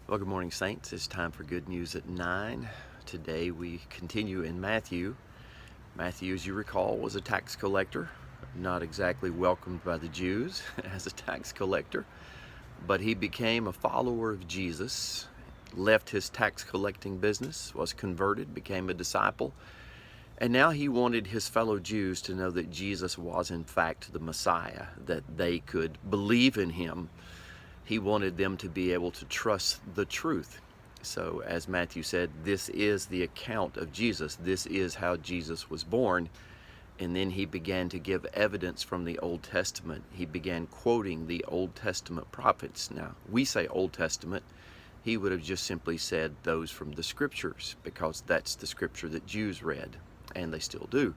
Well, good morning, Saints. It's time for Good News at 9. Today we continue in Matthew. Matthew, as you recall, was a tax collector, not exactly welcomed by the Jews as a tax collector, but he became a follower of Jesus, left his tax collecting business, was converted, became a disciple, and now he wanted his fellow Jews to know that Jesus was in fact the Messiah, that they could believe in him. He wanted them to be able to trust the truth. So, as Matthew said, this is the account of Jesus. This is how Jesus was born. And then he began to give evidence from the Old Testament. He began quoting the Old Testament prophets. Now, we say Old Testament. He would have just simply said those from the Scriptures, because that's the Scripture that Jews read, and they still do.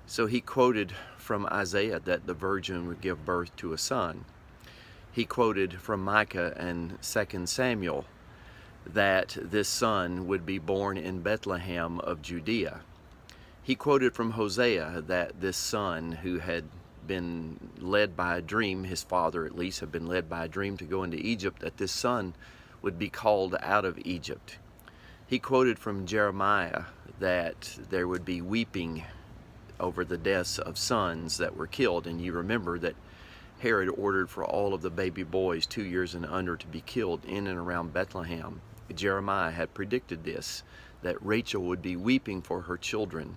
So he quoted from Isaiah that the virgin would give birth to a son. He quoted from Micah and 2 Samuel that this son would be born in Bethlehem of Judea. He quoted from Hosea that this son, who had been led by a dream, his father at least had been led by a dream to go into Egypt, that this son would be called out of Egypt. He quoted from Jeremiah that there would be weeping over the deaths of sons that were killed. And you remember that Herod ordered for all of the baby boys 2 years and under to be killed in and around Bethlehem. Jeremiah had predicted this, that Rachel would be weeping for her children.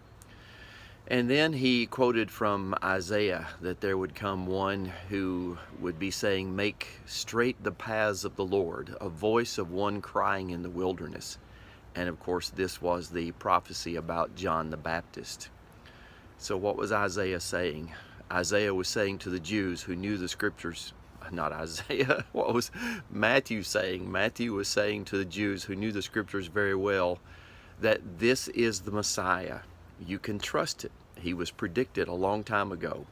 And then he quoted from Isaiah that there would come one who would be saying, "Make straight the paths of the Lord, a voice of one crying in the wilderness." And of course, this was the prophecy about John the Baptist. So what was Isaiah saying? Isaiah was saying to the Jews who knew the Scriptures, not Isaiah, what was Matthew saying? Matthew was saying to the Jews who knew the Scriptures very well that this is the Messiah. You can trust it. He was predicted a long time ago.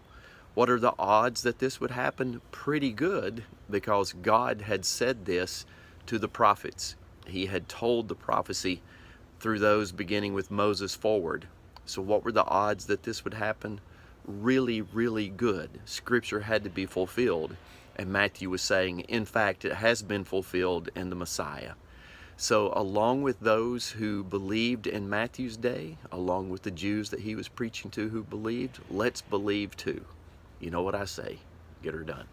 What are the odds that this would happen? Pretty good, because God had said this to the prophets. He had told the prophecy through those beginning with Moses forward. So what were the odds that this would happen? Really, really good. Scripture had to be fulfilled. And Matthew was saying, in fact, it has been fulfilled in the Messiah. So along with those who believed in Matthew's day, along with the Jews that he was preaching to who believed, let's believe too. You know what I say? Get her done.